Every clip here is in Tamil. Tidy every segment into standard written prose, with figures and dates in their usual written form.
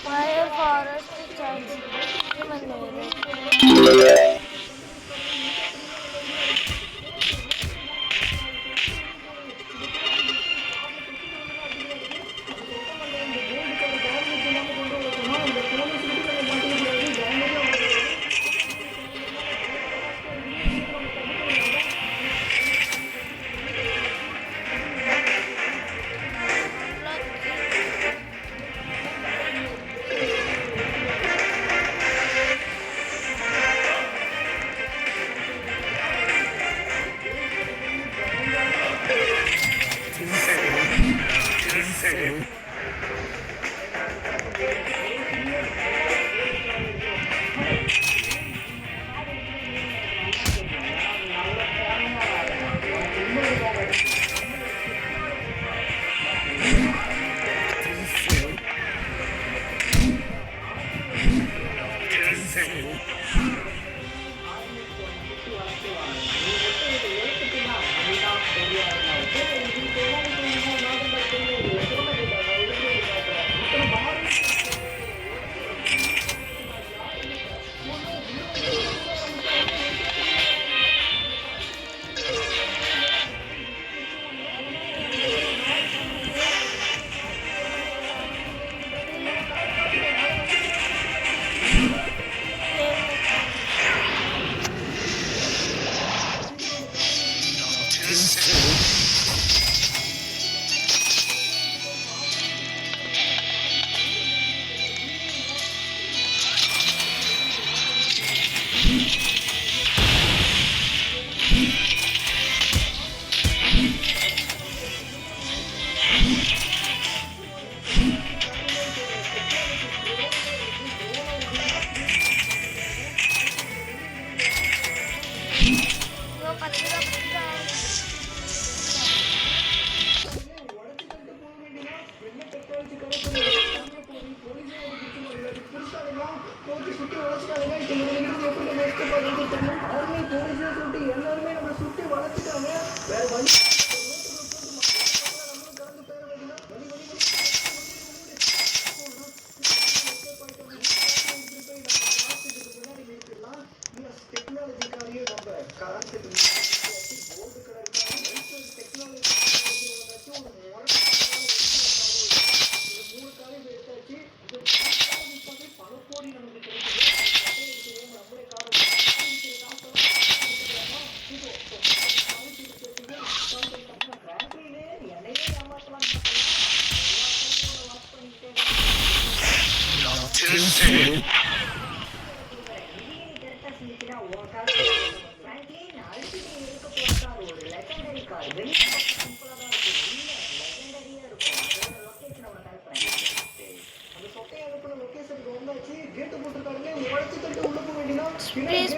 Fire forest charge human Space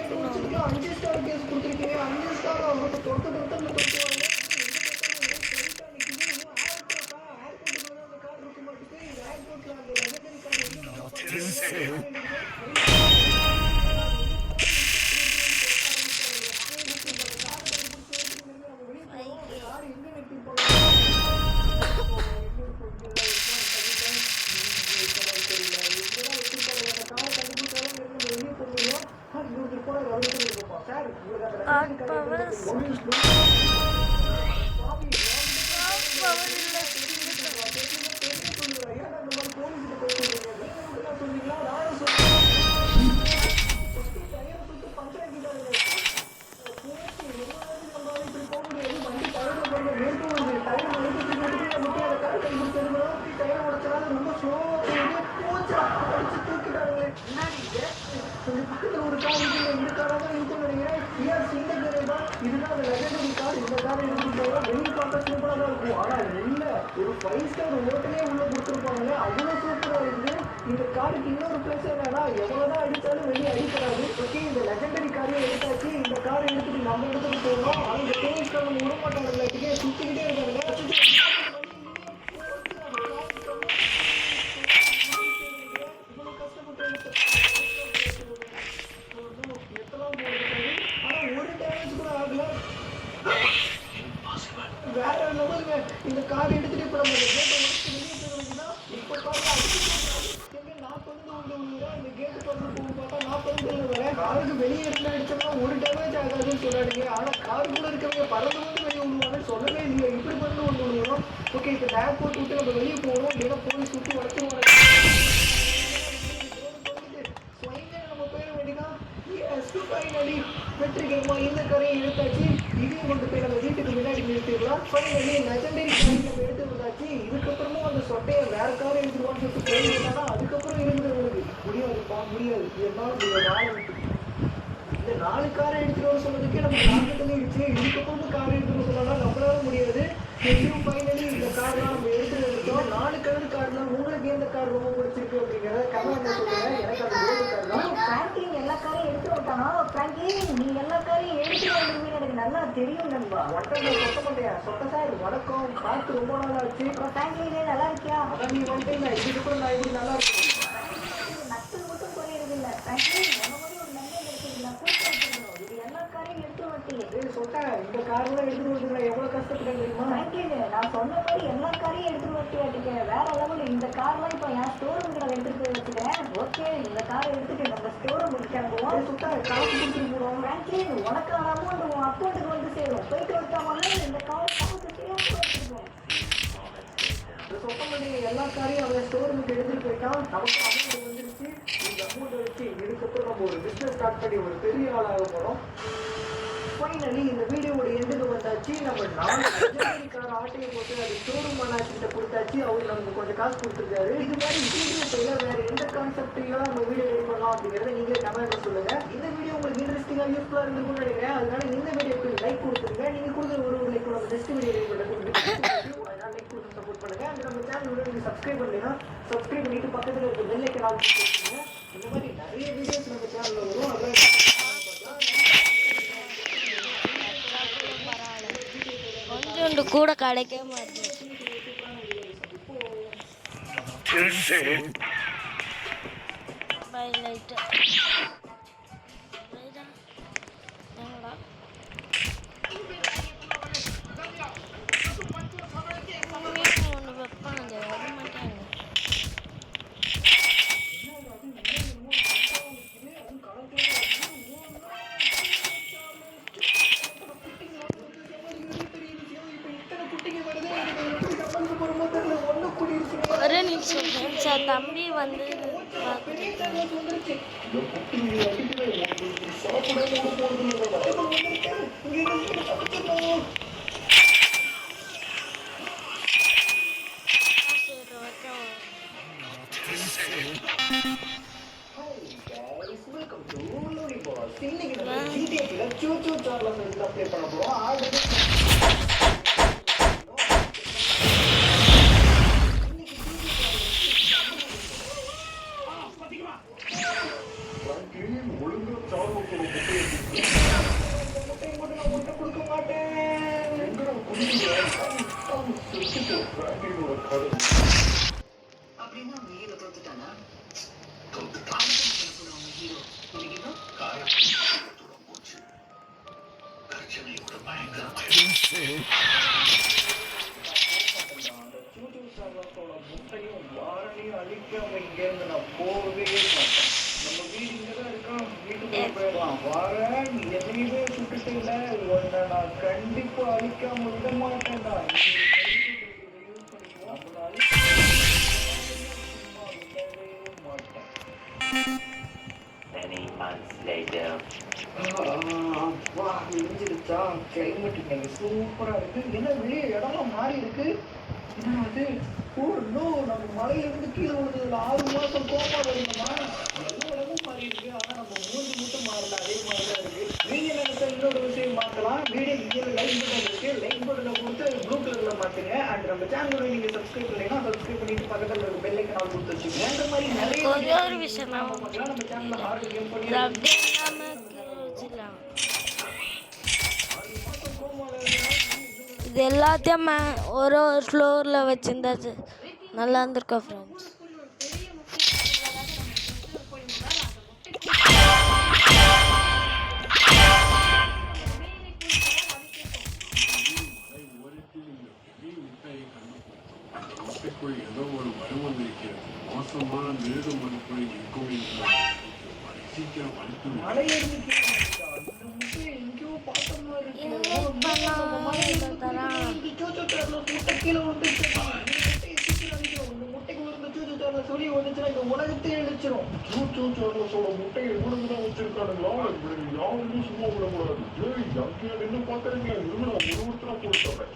okay இப்போ ஏர்போர்ட் விட்டு நம்ம வெளியே போகணும், இல்லைன்னா போலீஸ் விட்டு வளர்த்துருவாங்க. நம்ம போயிட வேண்டியதான். ஃபைனலி வெற்றிகரமாக இந்த கரையை எடுத்தாச்சு. இதையும் கொண்டு போய் நம்ம வீட்டுக்கு முன்னாடி நிறுத்திடலாம். ஃபைனலி லெஜண்டரி காரை நம்ம எடுத்து வந்தாச்சு. இதுக்கப்புறமும் அந்த சொட்டையை வேற காரை எடுத்துருவான்னு சொல்லிட்டு போயிருந்தானா அதுக்கப்புறம் இருக்கிறவங்களுக்கு முடியாதுப்பா, முடியாது. என்னால் இந்த 4 காரை எடுத்துட்டு வர சொன்னதுக்கே நம்ம டார்கெட் இருந்துச்சு. இதுக்கப்புறமும் காரை எடுத்துட்டு சொன்னா நம்மளால முடியாது. ஃபைனலி இந்த கார்லாம் நம்ம எடுத்துட்டு வந்துட்டோம். 4 கலர் கார்ல உங்களுக்கு எந்த கார் ரொம்ப பிடிச்சிருக்கு அப்படிங்கிறத கமெண்ட்ல சொல்லுங்க. எனக்கு அந்த கோல்டு கார் தான். பிராங்க்லின் எல்லா காரையும் எடுத்து விட்டானா? பிராங்க்லின் நீ எல்லா காரையும் எடுத்து வந்துருவீன்னு எனக்கு நல்லா தெரியும் நண்பா. ஒட்டங்க சொட்ட மாட்டியா? சொட்ட சார் வணக்கம், பார்த்து ரொம்ப நாள் ஆச்சு. பிராங்க்லினே நல்லா இருக்கியா? அதான் நீ வந்துட்டு இதுக்கப்புறம் நான் இப்படி நல்லா இருக்கேன். நட்டு மட்டும் குறையிறது இல்லை. பிராங்க்லின் உன மாதிரி ஒரு நல்ல எடுத்து நான் கூப்பிட்டு வச்சுக்கணும். இது எல்லா காரையும் எடுத்து வட்டேன். சொட்ட இந்த காரெல்லாம் எடுத்துட்டு வந்து எவ்வளவு கஷ்டப்பட்டேன் தெரியுமா? பிராங்க்லின் நான் சொன்ன மாதிரி எல்லா காரையும் எடுத்துட்டு வட்டி வச்சுக்கேன். வேற லெவல். இந்த கார்லாம் இப்போ என் ஸ்டோர் ரூம் கிட்ட எடுத்துட்டு போய் வச்சுக்கிறேன். ஓகே இந்த காரை எடுத்துட்டு நம்ம ஸ்டோர் ரூம் கிளம்புவோம். சொட்ட காசு கொடுத்துட்டு போடுவோம். பிராங்க்லின் உனக்கான அமௌண்ட் உன் அக்கௌண்ட்டுக்கு வந்து சேரும். போயிட்டு வந்துட்டாமலே இந்த காரை பார்த்து சேஃபாக வச்சுருக்கோம். சொட்ட பண்ணி எல்லா காரையும் அவன் ஸ்டோர் ரூமுக்கு எடுத்துட்டு போயிட்டான். நமக்கு அமௌண்ட் வந்துருச்சு. இந்த அமௌண்ட் வச்சு இதுக்கப்புறம் நம்ம ஒரு பிஸ்னஸ் ஸ்டார்ட் பண்ணி ஒரு பெரிய ஆளாக போகிறோம். ஃபைனலி இந்த வீடியோவோட எண்டுக்கு வந்தாச்சு. நம்ம 4 கார் ஆட்டையை போட்டு அது ஷோரூம் அண்ணாச்சிட்ட கொடுத்தாச்சு. அவரு நமக்கு கொஞ்சம் காசு கொடுத்துருக்காரு. இது மாதிரி வீடியோ செய்ய வேற எந்த கான்செப்ட்லாம் நம்ம வீடியோ ரெடி பண்ணலாம் அப்படிங்கிறத நீங்களே கமெண்ட்ல சொல்லுங்க. இந்த வீடியோ உங்களுக்கு இன்ட்ரெஸ்டிங்காக யூஸ்ஃபுல்லாக இருந்திருக்கும்னு நினைக்கிறேன். அதனால இந்த வீடியோக்கு லைக் கொடுத்துருங்க. நீங்க கொடுக்குற ஒரு லைக் நம்ம நெக்ஸ்ட் வீடியோ ரெடி பண்ணுறது லைக் கொடுத்து சப்போர்ட் பண்ணுங்க. அந்த நம்ம சேனலோட நீங்க சப்ஸ்கிரைப் பண்ணீங்கன்னா சப்ஸ்கிரைப் பண்ணிட்டு பக்கத்தில் இருக்க பெல் ஐக்கன் ஆன் பண்ணுங்க. இந்த மாதிரி நிறைய வீடியோஸ் நம்ம சேனல்ல வரும். அதெல்லாம் கொஞ்சோண்டு கூட கிடைக்க மாட்டேங்குது. ஒன்று வைப்பாங்க வர மாட்டாங்க. ஒரே நிமிஷம் ஃப்ரெண்ட்ஸா, தம்பி வந்து போகவே மாட்டேன். நம்ம வீடு இங்கதான் இருக்கோம். வீட்டுக்குள்ள போயிடலாம். வரேன், நீ எதையுமே சுட்டுட்டு இல்ல. உன்னை நான் கண்டிப்பா அழிக்காம விட மாட்டேன்டா. கிளைமேட் இன்னைக்கு சூப்பரா இருக்கு. என்ன வெளியே இடம்லாம் மாறி இருக்கு. என்ன அது? நம்ம மலையிலிருந்து கீழே விழுந்ததுல 6 மாசம் கோமா வருங்கம்மா. எல்லா இடமும் மாறி இருக்கு. ஆனா நம்ம மூஞ்சி மட்டும் மாறல, அதே மாதிரிதான் இருக்கு. நீங்க நினைச்ச இன்னொரு விஷயம் மாத்தலாம். வீடியோ கீழே லைக் பட்டன் இருக்கு. லைக் பட்டனை கொடுத்து ப்ளூ கலர்ல மாத்துங்க. அண்ட் நம்ம சேனலோட நீங்க சப்ஸ்கிரைப் பண்ணீங்கன்னா சப்ஸ்கிரைப் பண்ணிட்டு பக்கத்துல இருக்க பெல் ஐக்கான் ஆல் கொடுத்து வச்சுக்கோங்க. இந்த மாதிரி நிறைய ஒரு விஷயம் நம்ம சேனல்ல ஹார்ட் கேம் பண்ணி இது எல்லாத்தையும் ஒரு ஃப்ளோரில் வச்சுருந்தாச்சு நல்லா இருந்திருக்கா ஃப்ரெண்ட்ஸ். ஏதோ ஒரு வருமம் இருக்கிறது. மோசமான மிருகமனுக்குள் இருக்கும் சீக்கிரம் வலித்து லைக் பண்ணால் தரான். கீழே விழுந்துருச்சுப்பா. இந்த முட்டைக்கு விழுந்த சூச்சு சார்லஸ் வெளியே வந்துச்சுன்னா இந்த உலகத்தையே அழிச்சிரும். சூச்சு சார்லஸோட முட்டையை இவனுக்கு தான் வச்சிருக்கானுங்களா? இப்படி யாருமே சும்மா விடக்கூடாது. அங்கேயே நின்று பார்க்குறீங்க, இருங்க ஒருத்தரா கொடுத்துறேன்.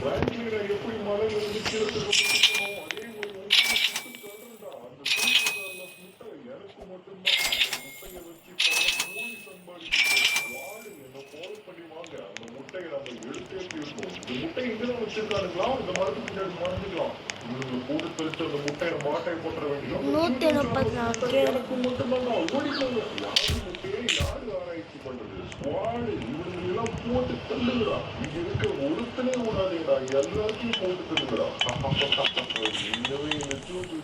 பிராங்க்லினை எப்படி மலையில இருந்து கீழே திருப்பணும், அதே மாதிரி சொல்றேன்டா. அந்த சூச்சு சார்லஸ் முட்டை எனக்கு மட்டும்தான். அந்த முட்டையை வச்சு பல கோடி சம்பாதிக்கிறோம். வாழை என்ன ஃபாலோ பண்ணி வாங்க. அந்த முட்டையை நம்ம எடுத்தே தீர்ப்போம். இந்த முட்டையை இங்கதான் வச்சிருக்கானுங்களா? இந்த மரத்துக்கு பின்னாடி மறந்துக்கலாம். இவங்க கூட தெரிஞ்ச அந்த முட்டையை மாட்டையை போட்டுற வேண்டியது. 134 எனக்கு மட்டும்தான் ஓடிக்கோங்க. யாரு முட்டையை யாரு ஆராய்ச்சி பண்றது? ஸ்குவாடு இவங்க எல்லாம் போட்டு தள்ளுகிறா. இங்க இருக்க ஒருத்தனே விடாதீங்கடா, எல்லாத்தையும் போட்டு தள்ளுகிறா. நீங்கவே இந்த சூட்டு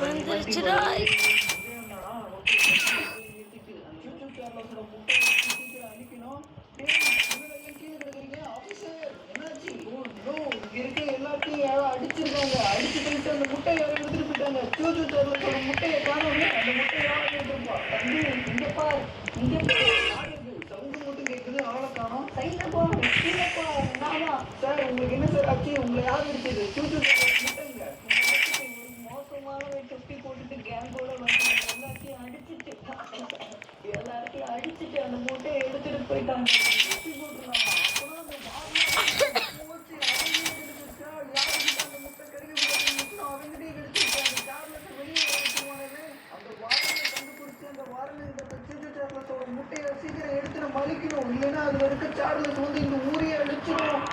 வந்துருச்சுடா. அடிச்சிருக்காங்க. அடிச்சு போயிட்டு அந்த முட்டை யாரும் எடுத்துட்டு போயிட்டாங்க. சூச்சு சார்லஸோட முட்டையை காணோமே. அந்த முட்டை யாரும் எடுத்துருப்பா. தம்பி இங்க பார், இங்க பார். சவுண்டு மட்டும் கேட்குது, ஆளை காணோம். சைட்ல போ, கீழே போ. சார் உங்களுக்கு என்ன சார் ஆச்சு? உங்களை யார் அடிச்சது? சூச்சு சார்லஸ் முட்டைங்க. ஒரு மோசமான தொப்பி போட்டுட்டு கேங்கோட வந்து எல்லாத்தையும் அடிச்சுட்டு அந்த முட்டையை எடுத்துட்டு போயிட்டாங்க. தொப்பி போட்டுருக்காங்க. அப்புறம் அந்த போச்சு யாருக்கிட்ட அந்த முட்டை கிடைக்க அவங்ககிட்டே கிடைச்சிருக்காங்க. சார்லஸ் வெளியே வச்சுருவானே அந்த வாரனை கண்டுபிடிச்சு அந்த வாரனை இந்த சூச்சு சார்லஸோட முட்டையை சீக்கிரம் எடுத்துட்டு மலிக்கணும். இல்லைன்னா அதுல இருக்க சார்லஸ் வந்து இந்த ஊரையே அழிச்சிடும்.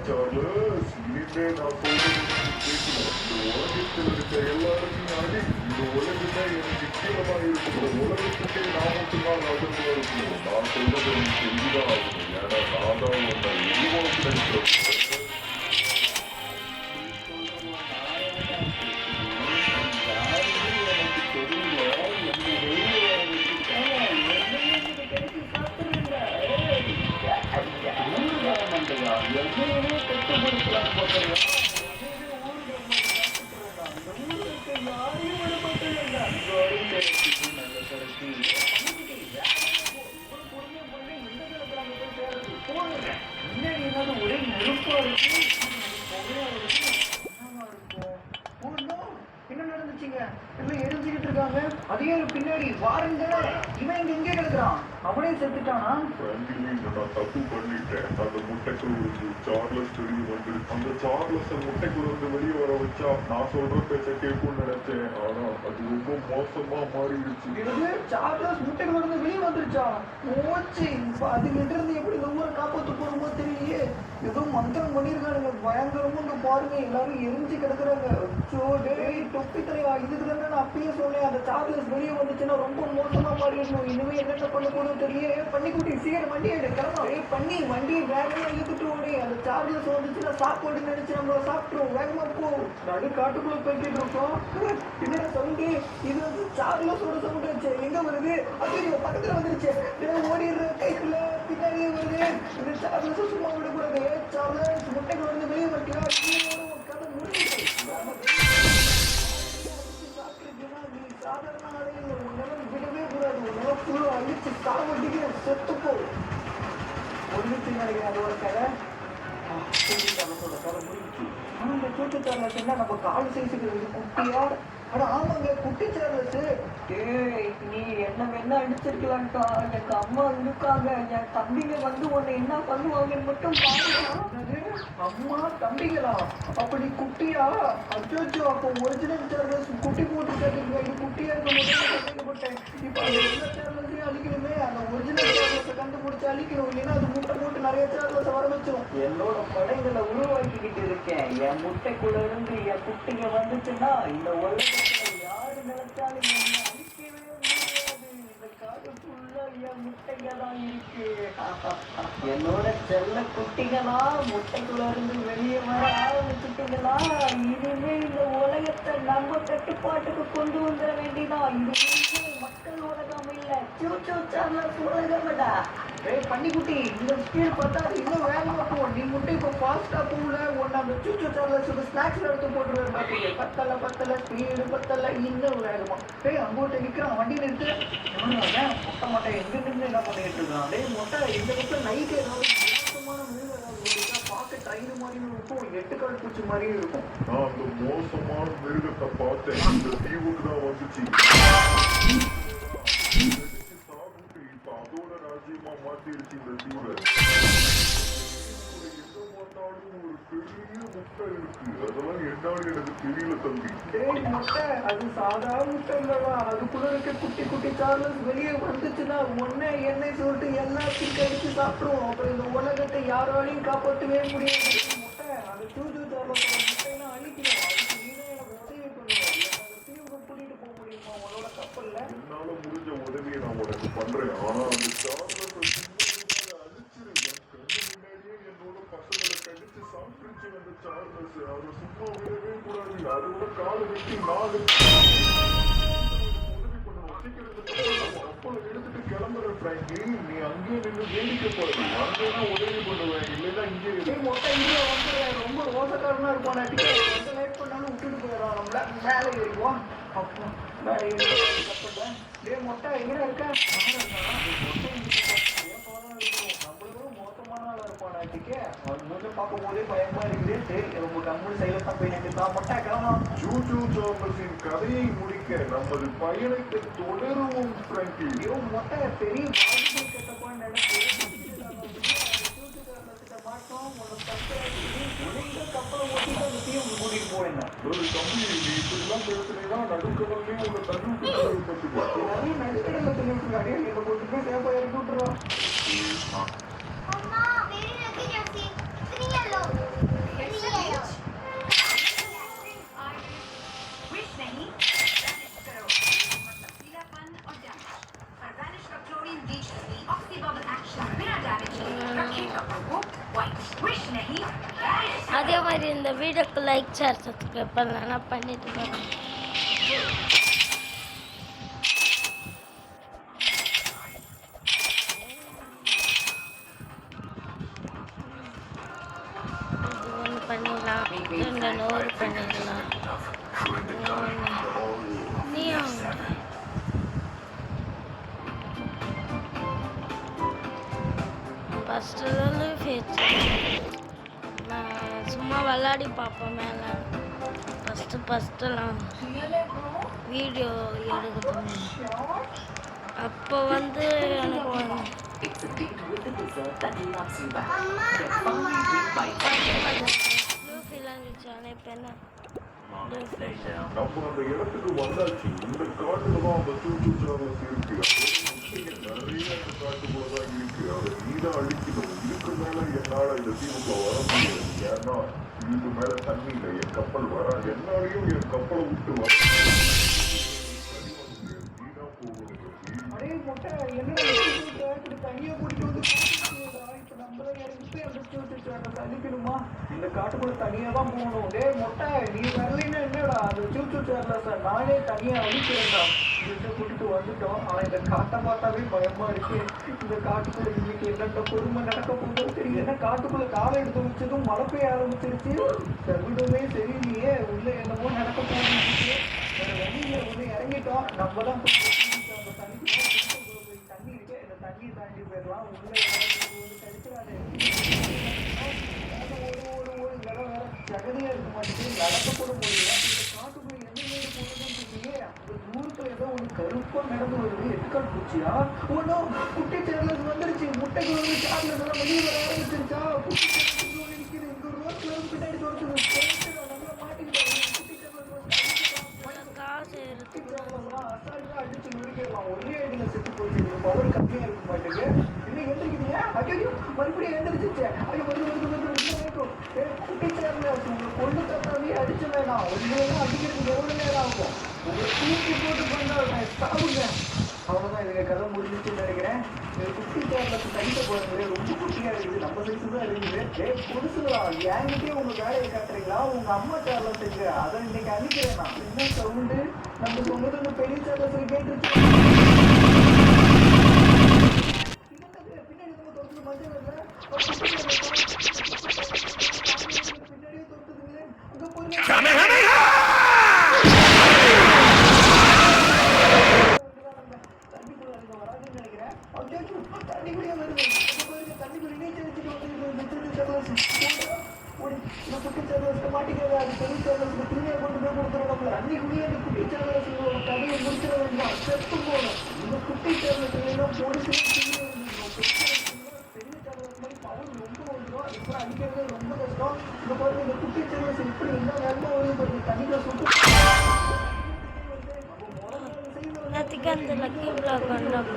சார்லஸ், இனிமே நான் சொல்றது கேட்கணும். இந்த உலகத்தில் இருக்க எல்லாருமே அடி. இந்த உலகத்தை எனக்கு கீழமா இருக்கும். இந்த உலகத்துக்கே நான் மட்டும்தான் நகர்ந்து இருக்கணும். நான் சொல்றதை நீ செஞ்சுதான் ஆகணும். ஏன்னா நான் தான் உன்னை உருவாக்குறேன். ஒரே நெருப்பா இருக்கு. என்ன நடந்துச்சுங்க? எல்லாம் எரிஞ்சுக்கிட்டு இருக்காங்க. அதே பின்னாடி வாருங்க. இவன் இங்க கிடக்குறான். அவனே செத்துட்டானா? நான் தப்பு பண்ணிட்டேன். அந்த முட்டைக்குள்ள இருந்து சார்லஸ் வெளியே வந்து அந்த சார்லஸ் முட்டைக்குள்ள இருந்து வெளியே வர வச்சா நான் சொல்ற பேச்ச கேட்கும்னு நினைச்சேன். ஆனா அது ரொம்ப மோசமா மாறிடுச்சு. இது சார்லஸ் முட்டைக்குள்ள இருந்து வெளியே வந்துருச்சா? போச்சு. இப்ப அதுகிட்ட இருந்து எப்படி இந்த ஊரை காப்பாற்ற போறோமோ தெரியலையே. ஏதோ மந்திரம் பண்ணிருக்கானுங்க. பயங்கரமா இங்க பாருங்க, எல்லாரும் எரிஞ்சு கிடக்குறாங்க. தொப்பி தலைவா, இதுக்கு தானே நான் அப்பயே சொன்னேன். அந்த சார்லஸ் வெளியே வந்துச்சுன்னா ரொம்ப மோசமா மாறிடணும். இனிமே என்னென்ன பண்ண போதும் தெரியல. பண்ணிக்குட்டி சீக்கிரம் வண்டியை எடுக்கலாம். பண்ணி வண்டியை வேகமா இழுத்துட்டு ஓடி. அந்த சார்லஸ் வந்துச்சுன்னா சாப்பாடு நினைச்சு நம்மள சாப்பிட்டுரும். வேகமா போ. நடு காட்டுக்குள்ள போய்கிட்டு இருக்கோம். பின்னாடி சவுண்டு, இது வந்து சார்லஸோட சவுண்ட் வச்சு எங்க வருது? அது பக்கத்துல வந்துருச்சு. ஓடிடுற கைக்குள்ள பின்னாடியே வருது. இந்த சார்லஸ் சும்மா விடக்கூடாது. சார்லஸ் முட்டைக்கு வந்து வெளியே வரலாம். கதை முடியுது. சாதாரண ஆடையில் உன்னால விடவே கூடாது. உன்னால ஃபுல்லா அழிச்சு சாவடிக்கிற செத்துப்போ. ஒன்றுச்சு நினைக்கிறேன். அது ஒரு கதை. கதை முடிஞ்சு. ஆனா இந்த சூட்டு சார்லஸ் என்ன நம்ம கால் சைஸுக்கு குட்டியா? ஆனா ஆமாங்க, குட்டி சார்லஸ். நீ என்ன வேணா அடிச்சிருக்கலாம்க்கா. எனக்கு அம்மா இருக்காங்க. என் தம்பிங்க வந்து உன்னை என்ன பண்ணுவாங்கன்னு மட்டும் பாருங்க. அம்மா தம்பிங்களா? அப்படி குட்டியா? அச்சோச்சோ, அப்போ ஒரிஜினல் சார்லஸ் குட்டி போட்டு கேட்டீங்க. இது குட்டியா இருக்க மட்டும் சந்தேகப்பட்டேன். இப்போ அந்த எல்லா சார்லஸையும் அழிக்கணுமே. அந்த ஒரிஜினல் சார்லஸை கண்டுபிடிச்சு அழிக்கணும். இல்லைன்னா அது முட்டை போட்டு நிறைய சார்லஸை வர வச்சிடும். என்னோட படைகளை உருவாக்கிக்கிட்டு இருக்கேன். என் முட்டைக்குள்ள இருந்து என் குட்டிங்க வந்துச்சுன்னா இந்த உலகத்துல யாரு நினைச்சாலும் காடு ஃபுல்லா என் முட்டைங்க தான் இருக்கு. என்னோட செல்ல குட்டிகளா, முட்டைக்குள்ள இருந்து வெளியே வர ஆரம்பிச்சுட்டீங்களா? இனிமே இந்த உலகத்தை நம்ம கட்டுப்பாட்டுக்கு கொண்டு வந்துட வேண்டியதா. இது இனிமே மக்கள் உலகம் இல்ல, சூச்சூ சார்லஸ் உலகம்டா. ஏய் பன்னிக்குட்டி, இந்த ஸ்பீட் பார்த்தா அது இன்னும் வேகமா போகும். நீ மட்டும் இப்போ ஃபாஸ்டா போகல, ஒன்னு அந்த சூச்சு சார்லஸோட ஸ்நாக்ஸ்ல எடுத்து போட்டுருவேன் பாத்தீங்க. பத்தல ஸ்பீடு பத்தல, இன்னும் வேகமா. ஏய் அங்கோட்ட நிக்கிறான், வண்டி நிறுத்து. மொட்டை மொட்டை எங்க நின்று என்ன பண்ணிட்டு இருக்கான்? டேய் மொட்டை, இந்த பக்கம் நைட் ஏதாவது மோசமான மிருகம் ஏதாவது ஓடிட்டா பார்க்க ட்ரெயின் மாதிரியும் இருக்கும், எட்டுக்கால் பூச்சி மாதிரியும் இருக்கும். நான் அந்த மோசமான மிருகத்தை பார்த்தேன். இந்த தீவுக்கு தான் வந்துச்சு. சாப்பிட்டு இப்ப அதோட ராஜ்யமா மாத்திருச்சு இந்த தீவை. எங்க பார்த்தாலும் ஒரு பெரிய முட்டை இருக்கு. அதெல்லாம் என்னன்னு எனக்கு தெரியல தம்பி. டேய் மொட்டை, அது சாதா முட்டை இல்லடா. அதுக்குள்ள இருக்க குட்டி குட்டி சார்லஸ் வெளியே வந்துச்சுன்னா ஒன்னே எண்ணெய் சொல்லிட்டு எல்லாத்தையும் கடிச்சு சாப்பிடுவோம். அப்புறம் இந்த உலகத்தை யாராலையும் காப்பாற்றவே முடியாது. முட்டை, அந்த சூச்சு சார்லஸோட முட்டையெல்லாம் அழிக்கணும். அதுக்கு நீதான் எனக்கு உதவி பண்ணுவோம். அந்த தீவுக்கு கூட்டிட்டு போக முடியுமா உன்னோட கப்பல்ல? என்னால முடிஞ்ச உதவியை நான் உனக்கு பண்றேன். ஆனா அந்த சார்லஸ் அழிச்சிரு. என் கண்ணு முன்னாடியே என்னோட பசங்களை கடிச்சு சாப்பிட்டுச்சு அந்த சார்லஸ். அதை சும்மா விடவே கூடாது. அதோட காலை வெட்டி நாலு உதவி பண்ணணும். சீக்கிரம் கப்பலை எடுத்துட்டு கிளம்புற பிராங்க்லின். நீ அங்கேயே நின்று வேடிக்கை பாரு. அங்கேதான் உதவி பண்ணுவேன். இல்லைன்னா இங்கே டேய் மொட்டை, இங்கே வந்து ரொம்ப ரோசக்காரனா இருப்பான். எந்த லேட் பண்ணாலும் விட்டுட்டு போயிடறான் நம்மள. மேலே ஏறிடுவோம். அப்போ மேலே ஏறி கப்பல்ல. டேய் மொட்டை, எங்க இருக்க? நம்மளும் மோசமான ஆளா இருப்பானாட்டிக்கு. அவன் மூஞ்ச பார்க்கும் போதே பயமா இருக்குது. சரி ரொம்ப கம்முன்னு சைலண்டா போய் நின்றுதான். மொட்டை கிளம்பலாம். ஜூஜூ சார்லஸின் கதையை முடிக்க நமது பயணத்தை தொடருவோம் பிராங்க்லின். ஐயோ மொட்டை, பெரிய பாதிப்பு கட்டப்பான்னு நினைச்சு மாட்டோம். உனக்கு கப்பலை ஓட்டிட்டு அந்த தீவுக்கு கூட்டிட்டு போவேன். ஒரு தம்பி, நீ இப்படிலாம் பேசுறீங்கன்னா நடுக்கடல்லே உங்க தண்ணி பத்துக்கோ. நிறைய நடுக்கடல தண்ணி அடியே இதை கொண்டு போய் சேஃபா இறக்கி விட்டுறோம். Mama, very lucky Jesse. 3 yellow. 3 yellow. Wish नहीं, vanish करो. मतलब पीलापन और damage. पर vanish का chlorine bleach free oxy bubble action बिना damage के रखे कपड़ों को white. Wish नहीं, vanish. அதே மாதிரி இந்த வீடியோக்கு லைக் ஷேர் சப்ஸ்கிரைப் பண்ணலன்னா பண்ணிட்டு போங்க. ஒன்று பண்ணிடலாம், ரெண்டு நூறு பண்ணிடலாம். நீ ஃபஸ்ட்டு ஃபேச்சு நான் சும்மா விளாடி பார்ப்பேன். மேலே ஃபஸ்ட்டுலாம் வீடியோ எடுக்கணும். அப்போ வந்து எனக்கு லூஃபிலாம் இருந்துச்சு. ஆனால் இப்போ என்ன நம்ம அந்த இடத்துக்கு வந்தாச்சு. இந்த காட்டுல தான் அந்த சூச்சு சார்லஸ் இருக்கு. நிறைய அந்த காட்டுக்குள்ளதான் இருக்கு. அதை நீதான் அழிக்கணும். இதுக்கு மேல என்னால இந்த தீவுக்குள்ள வர முடியாது. ஏன்னா இதுக்கு மேல தண்ணி இல்லை. என் கப்பல் வராது. என்னாலையும் என் கப்பலை விட்டு வர நீதான் போகணும். அடே மொட்டை, என்ன இப்படி தனியா கூட்டிட்டு வந்து இப்ப நம்மள இறங்கிட்டு அந்த சூச்சு அழிக்கணுமா? இந்த காட்டுக்குள்ள தனியா தான் போகணும். டே மொட்டை, நீ வரலைன்னா என்னடா அந்த சூச்சு சார்லஸ் நானே தனியா அழிக்கிறேன்டா. இதை கூட்டிட்டு வந்துட்டோம். ஆனா இந்த காட்டை பார்த்தாவே பயமா இருக்கு. இந்த காட்டுக்குள்ள இன்னைக்கு என்னென்ன பொறுமை நடக்க போதோ தெரியும். என்ன காட்டுக்குள்ள காலை எடுத்து வச்சதும் மழை பெய்ய ஆரம்பிச்சிருச்சு. தகுடமே சரியில்லையே, உள்ள என்னமோ நடக்க போகுது. வேற வழியில உள்ள இறங்கிட்டோம். நம்ம தான் அந்த தண்ணி இருக்கு. இந்த தண்ணியை தாண்டி போயிடலாம். உள்ள கழிச்சிடாது. ஒரு இடம் வேற ஜகதியா இருக்க மாட்டேங்குது. நடக்க கூட முடியல. இந்த காட்டுக்குள்ள என்ன போனதுன்னு தெரியலையே. அந்த தூரத்துல ஏதோ ஒண்ணு கருப்பா நடந்து வருது. எட்டுக்கால் பூச்சியா? ஒன்னும் குட்டி சேர்லஸ் வந்துருச்சு. முட்டைக்கு வந்து சார்லஸ் எல்லாம் வெளியே வர ஆரம்பிச்சிருச்சா? குட்டி சேர்லஸ் ஒன்று நிற்குது. இந்த ரோட்ல பின்னாடி தொடர்ந்து நம்மள மாட்டிக்கிட்டாங்க. குட்டி சேர்லஸ் காசு இருக்கு. அசால்ட்டா அடிச்சு முடிக்கலாம். ஒரே அடியில செத்து போச்சு. பவர் கம்மியா இருக்க மாட்டேங்குது. இன்னும் எந்திரிக்கிறீங்க? ஐயோ மறுபடியும் எழுந்திரிச்சிச்சு. ஐயோ குட்டி சார்லஸ் உங்களை கொண்டு தட்டாவே அடிச்சு வேணாம். உங்களெல்லாம் அடிக்கிறதுக்கு எவ்வளவு நேரம் ஆகும்? உங்களை தூக்கி போட்டு பண்ணாங்க சாப்பிடுங்க. அவ்வளோதான் இதுங்க கதை முடிஞ்சிச்சுன்னு நினைக்கிறேன். குட்டி சார்லஸ் கைட்ட போடுறது ரொம்ப குட்டியா இருக்குது. நம்ம சைஸு தான் இருக்குது. புதுசுங்களா என்கிட்டயே உங்க வேலையை காட்டுறீங்களா? உங்க அம்மா சார்லஸ் இருக்கு, அதை இன்னைக்கு அனுப்பிக்கிறேன் நான். என்ன சவுண்டு? நம்ம சொன்னது பெரிய சார்லஸ் கேட்டுருச்சு. பின்னாடி நம்ம தொட்டு மஞ்சள் பின்னாடியே தொட்டுதுங்களே. அங்க போய் நேற்றுக்கு அந்த லக்கி பிளாக் பண்ணப்போ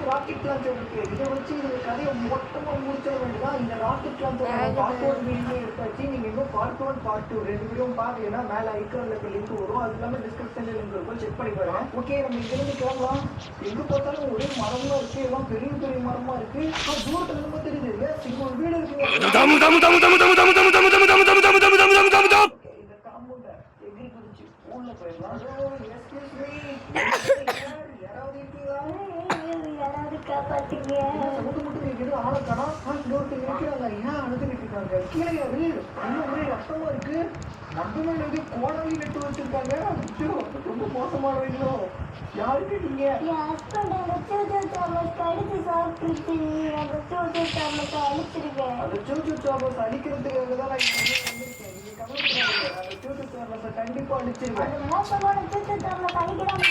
ராக்கெட் லான்ச்சர் இருக்கு. இதை வச்சு இந்த கதையை மொத்தமா முடிச்சிட வேண்டியதான். இந்த ராக்கெட் லான்ச்சர் பார்ட் 1 வீடியோ எடுத்தாச்சு. நீங்க இன்னும் பார்ட் 1 பார்ட் 2 ரெண்டு வீடியோவும் பாத்தீங்கன்னா மேல ஐக்கான்ல இருக்க லிங்க் வரும். அது இல்லாம டிஸ்கிரிப்ஷன்ல லிங்க் இருக்கும், செக் பண்ணி பாருங்க. ஓகே, நம்ம இங்க இருந்து கிளம்பலாம். எங்க பார்த்தாலும் ஒரே மரமா இருக்கு, எல்லாம் பெரிய பெரிய மரமா இருக்கு. தூரத்துல நம்ம தெரியுது இல்லையா, இங்க ஒரு வீடு இருக்கு. இந்த காம்பவுண்ட எகிரி குதிச்சு உள்ள போயிடலாம். எக்ஸ்கியூஸ் மீ, யாராவது இருக்கீங்களா? யாராவது காப்பாத்துங்க. சமுக்கு மட்டும் எதுவும் ஆளக்கானா இன்னொருத்தர் இருக்கிறாங்க. ஏன் அழுதுகிட்டு இருக்காங்க? கீழே யாரு? இன்னும் ஒரே ரத்தமா இருக்கு. மண்டல எழுதி கோடாலி நட்டு வச்சிருக்காங்க. ஐயோ, ரொம்ப மோசமானவங்களோ. யாருக்கு நீங்க? என் ஹஸ்பண்ட் அந்த சூச்சோ சாமஸ் கடிச்சு சாப்பிட்டுருச்சு. அந்த சூச்சோ சாமஸ் அழிச்சிருக்கேன். அந்த சூச்சு சாமஸ் அடிக்கிறதுக்காக தான் நான் இங்க வந்திருக்கேன். நீங்க கவலைப்படாதீங்க, அந்த சூச்சு சாமஸை கண்டிப்பா அடிச்சிருவேன். அந்த மோசமான சூச்சோ சாமஸ் அழிக்கிறாங்க.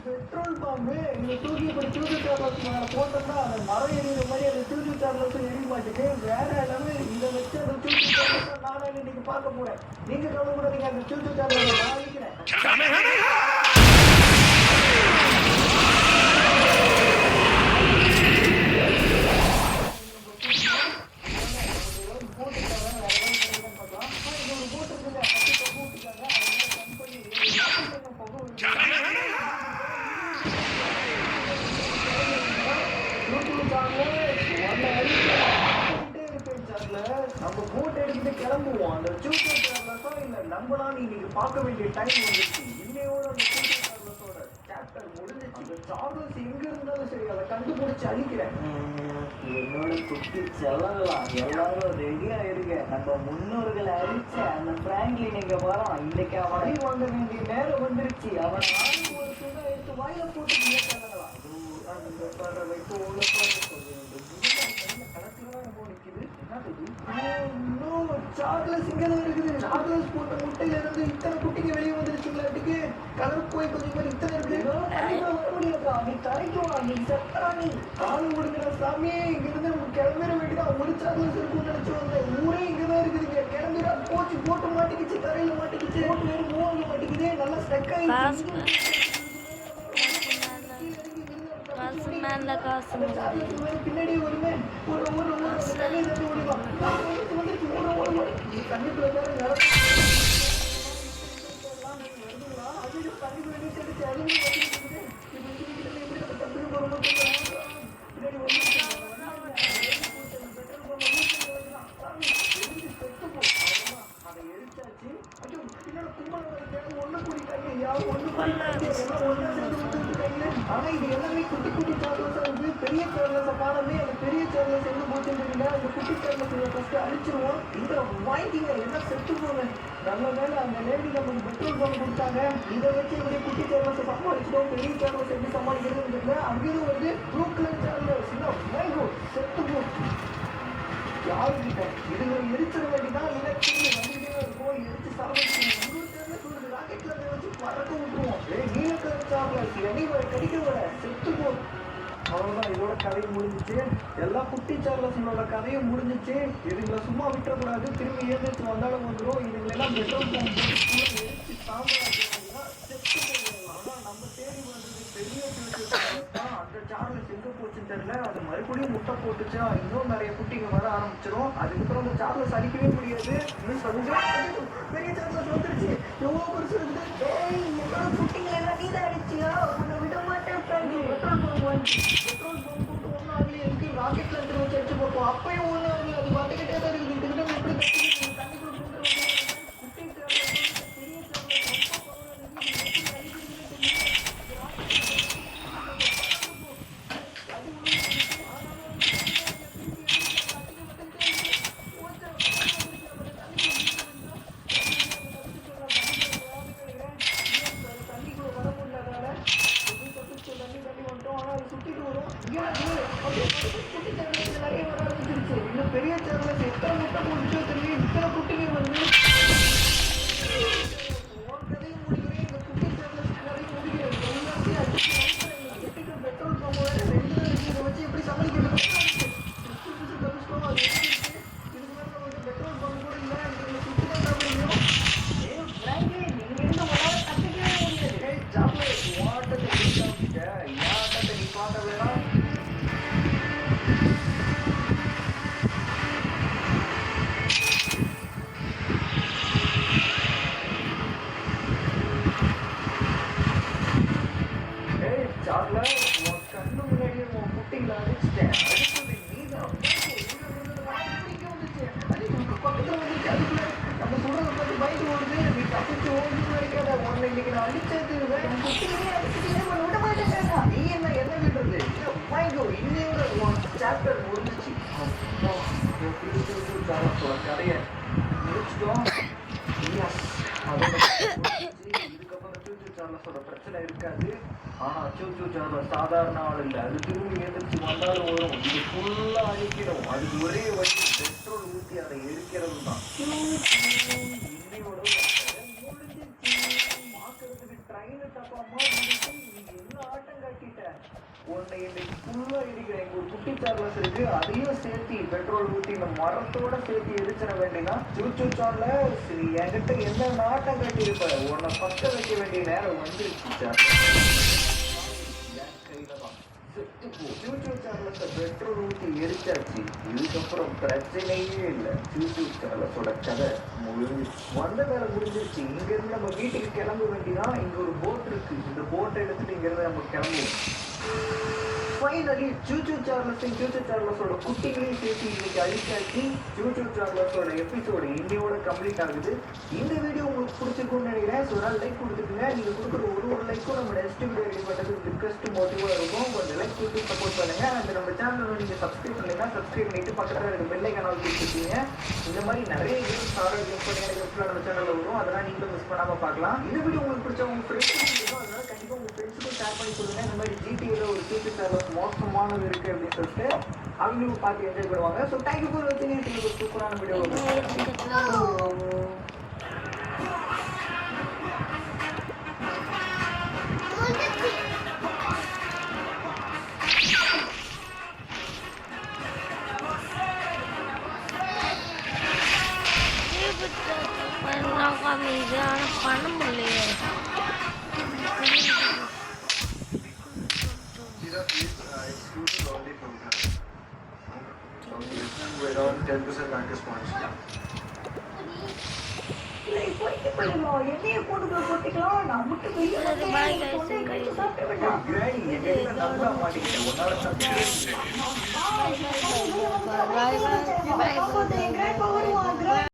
பெட்ரோல் பாம்பு இந்த தூக்கி இப்படி சூச்சு சார்லஸ் மேல போட்டோம்னா அந்த மரம் எரியுற மாதிரி அந்த சூச்சு சார்லஸ் எரிய மாட்டேங்க. வேற எல்லாமே இந்த வச்சு அந்த சூச்சு சார்லஸ் நானே இன்னைக்கு பார்க்க போறேன். நீங்க கவலைப்படாதீங்க, அந்த சூச்சு சார்லஸ் நான் அழிக்கிறேன். நம்ம போட் எடுத்துட்டு கிளம்புவோம். அந்த சூப்பர் சார்லஸோ இல்ல நம்மளாம் இன்னைக்கு பார்க்க வேண்டிய டைம் வந்துச்சு. இன்னையோட அந்த சூப்பர் சார்லஸோட சாப்டர் முடிஞ்சிச்சு. அந்த சார்லஸ் எங்க இருந்தாலும் சரி அதை கண்டுபிடிச்சு அழிக்கிறேன். என்னோட குட்டி செல்லலாம் எல்லாரும் ரெடியா இருங்க. நம்ம முன்னோர்களை அழிச்ச அந்த பிராங்க்லின் இங்க வரோம். இன்னைக்கு அவனை வாங்க வேண்டிய நேரம் வந்துருச்சு. அவன் ஆளுக்கு ஒரு சுண்ணா எடுத்து வாயில போட்டு நினைக்கிறாங்களா? அந்த பறவை போல சார்லஸ் இங்க தான் இருக்குது. சார்லஸ் போட்ட முட்டையில இருந்து இத்தனை குட்டிங்க வெளியே வந்துருச்சுங்களாட்டுக்கு. கலர் போய் கொஞ்சம் பேர் இத்தனை இருக்கு. வர முடியாதா? நீ கரைக்கு வா, நீ செத்தரா. நீ காலம் விடுங்கடா சாமி. இங்க இருந்து நம்ம கிளம்பிட வேண்டியதான். ஒரு சார்லஸ் இருக்கும்னு நினைச்சு வந்தேன். ஊரே இங்கதான் இருக்குதுங்க. கிளம்பிடா. போச்சு, போட்டு மாட்டிக்கிச்சு, தரையில மாட்டிக்கிச்சு, போட்டு வேறு மூவல மாட்டிக்குது. நல்லா ஸ்டக் ஆயிடுச்சு. பின்னாடி வருமே ஒரு தண்ணி தண்ணி ஓடிடும். தண்ணிக்குள்ள பேர ஆனா இது எல்லாமே குட்டி குட்டி சார்லஸா இருக்கு. பெரிய சார்லஸை காணவே. அந்த பெரிய சார்லஸ் எங்க போச்சுருக்கீங்க? அந்த குட்டி சார்லஸ் ஃபர்ஸ்ட் அழிச்சிருவோம். இந்த வாங்கிங்க என்ன செத்து போவேன். நல்ல வேலை அந்த லேடி நமக்கு பெட்ரோல் பங்க் கொடுத்தாங்க. இதை வச்சு இப்படி குட்டி சார்லஸை சமாளிச்சிட்டோம். பெரிய சார்லஸ் எப்படி சமாளிக்கிறதுன்னு தெரியல. அங்கேயும் வந்து ப்ளூ கலர் சார்லஸ் செத்து போ. யாருக்கிட்ட இதுல எரிச்சிட வேண்டிதான். இல்லை வந்துகிட்டே இருக்கும், எரிச்சு சாப்பிட்டு ராக்கெட்ல வச்சு பறக்க விட்டுருவோம். நீல கலர் சார்லஸ் கடிக்க வர செத்து போ. அவ்வளவுதான், இதோட கதை முடிஞ்சிச்சு. எல்லா குட்டி சார்லஸோட கதையும் முடிஞ்சிச்சு. இதுங்களை சும்மா விட்டுறக்கூடாது. திரும்பி ஏந்திரிச்சு வந்தாலும் வந்துடும். இதுங்களெல்லாம் பெட்ரோல் பங்க் எரிச்சு சாம்பலாக்கி செத்து போயிடலாம். ஆனா நம்ம தேடி வந்தது பெரிய ஃபியூச்சர் தான். அந்த சார்லஸ் எங்க போச்சுன்னு தெரியல. அது மறுபடியும் முட்டை போட்டுச்சா இன்னும் நிறைய குட்டிங்க வர ஆரம்பிச்சிடும். அதுக்கப்புறம் அந்த சார்லஸ் அடிக்கவே முடியாது. இன்னும் பெரிய சார்லஸ் வந்துருச்சு. எவ்வளோ பெருசு இருக்குது. ஏய், என்னோட குட்டிங்களை எல்லாம் நீ தான் அடிச்சியா? உன்னை விட மாட்டேன் ஃப்ரெண்டு. பெட்ரோல் பம்ப் போட்டு ஒன்றும் ஆகலையே. இருக்கு ராக்கெட்ல எடுத்து வச்சு அடிச்சு பார்ப்போம். அப்பயும் ஒன்றும் ஆகல. அது பாட்டுக்கிட்டே தான் இருக்குது. இதுக்கிட்ட எப்படி தண்ணிக்குள்ள குட்டி சார்லஸ் பெரிய சார்லஸ் ரொம்ப இன்னும் பெரிய சார்லஸ் எத்தனை முட்டை போட்டுச்சோ தெரியல. இத்தனை குட்டிங்க வந்து கதையும் முடிக்கிறேன். இந்த குட்டி சார்லஸ் கதையும் முடிக்கிறேன். எல்லாத்தையும் அடிச்சு பெட்ரோல் பம்பு வேற 2 தான் இருக்கு. இதை வச்சு எப்படி சமாளிக்கிறது? தப்பிச்சிட்டோம். அது இதுக்கு மேலே நமக்கு பெட்ரோல் பம்பு கூட இல்லை. இதுல சுற்றி தான் சாப்பிட முடியும். ஏய், ஃப்ரெண்டு, நீங்க இருந்து உன்னால தப்பிக்கவே முடியாது. சாக்லேட் வாட்டத்தை நீ ஆட்டத்தை நீ பார்க்க வேணாம். சாக்லேட் உன் கண்ணு முன்னாடியே உன் குட்டிங்களை அடிச்சிட்டேன். அடுத்தது நீ தான் வந்துச்சு. அது பக்கத்துல வந்துச்சு. அதுக்குள்ள நம்ம சொல்றதை பார்த்து பயந்து ஓடுது. நீ தப்பிச்சு ஓடுன்னு நினைக்காத. உன்னை இன்னைக்கு நான் அடிச்சது என் குட்டிகளே அடிச்சுட்டே உன்னை விட மாட்டேன். நீ என்ன விடுறது? வாங்கிக்கோ. இன்னையோட உன் சாப்டர் முடிஞ்சிச்சு. கதையை முடிச்சிட்டோம். இதுக்கப்புறம் சூச்சு சார்லஸோட பிரச்சனை இருக்காது. ஆனா சூச்சு சார்லஸ் சாதாரண ஆள் இல்லை. அது திரும்பி எதிர்த்து வந்தாலும் வரும். இது ஃபுல்லா அழிக்கிறோம். அதுக்கு ஒரே வழி பெட்ரோல் ஊற்றி அதை எரிக்கிறது தான். இன்னையோட மாக்கிறதுக்கு ட்ரெயின் தப்பாமா வந்துட்டு நீ என்ன ஆட்டம் காட்டிட்ட. உன்னை இன்னைக்கு ஃபுல்லா எரிக்கிறேன். இங்க ஒரு குட்டி சார்லஸ் இருக்கு. அதையும் சேர்த்து பெட்ரோல் ஊற்றி இந்த மரத்தோட சேர்த்து எரிச்சிட வேண்டியதான். சூச்சு சார்லஸ் நீ என்கிட்ட என்ன நாட்டம் கட்டியிருப்ப. உன்னை பக்க வைக்க வேண்டிய நேரம் வந்துருச்சு சார்லஸ். சூச்சு சார்லஸை பெட்ரோல் ஊற்றி எரிச்சாச்சு. இதுக்கப்புறம் பிரச்சனையே இல்லை. சூச்சு சார்லஸோட கதை முடிஞ்சிச்சு. வந்த வேலை முடிஞ்சிருச்சு. இங்கிருந்து நம்ம வீட்டுக்கு கிளம்ப வேண்டியதான். இங்க ஒரு போட் இருக்கு. இந்த போட்டை எடுத்துட்டு இங்கிருந்து நம்ம கிளம்புவோம். ஃபைனலி சூச்சு சார்லஸோட குட்டிகளையும் சேர்த்து இன்னைக்கு அழிச்சாச்சு. சூச்சு சார்லஸோட எபிசோடு இன்னையோட கம்ப்ளீட் ஆகுது. இந்த வீடியோ உங்களுக்கு பிடிச்சிருக்கும்னு நினைக்கிறேன். ஸோ நான் லைக் கொடுத்துருங்க. நீங்கள் கொடுக்குற ஒரு லைக்கும் நம்ம நெக்ஸ்ட் வீடியோ ரெடி பண்ணுறதுக்கு பிக்கஸ்ட் மோட்டிவாக இருக்கும். கொஞ்சம் லைக் கொடுத்து சப்போர்ட் பண்ணுங்க. அந்த நம்ம சேனலில் நீங்கள் சப்ஸ்கிரைப் பண்ணீங்கன்னா சப்ஸ்கிரைப் பண்ணிட்டு பக்கத்தில் இருக்க பெல் ஐகான் கொடுத்துருக்கீங்க. இந்த மாதிரி நிறைய கேம்ஸ் ஆரோக்கியம் பண்ணி நம்ம சேனலில் வரும். அதெல்லாம் நீங்களும் மிஸ் பண்ணாமல் பார்க்கலாம். இந்த வீடியோ உங்களுக்கு பிடிச்ச உங்கள் ஃப்ரெண்ட்ஸுக்கும் இருக்கும். அதனால கண்டிப்பாக உங்கள் ஃப்ரெண்ட்ஸுக்கும் ஷேர் பண்ணி சொல்லுங்கள். இந்த மாதிரி ஜிடிஏல ஒரு சூச்சு சார்லஸ் மோசமானது இருக்கு அப்படின்னு சொல்லிட்டு அவங்களும் பார்த்து என்ஜாய் பண்ணுவாங்க. ஸோ தேங்க்யூ ஃபார் வாட்சிங். ஒரு சூப்பரான வீடியோ. பண்ண முடியலையே. Around 10% bank response. என்னைய போட்டு போட்டுக்கலாம். நமக்கு வெளியே சாப்பிட்டு வேண்டாம். Granny, எங்க நம்பா மாட்டேங்கிட்டேன். உன்னால Bye bye. வருவான்.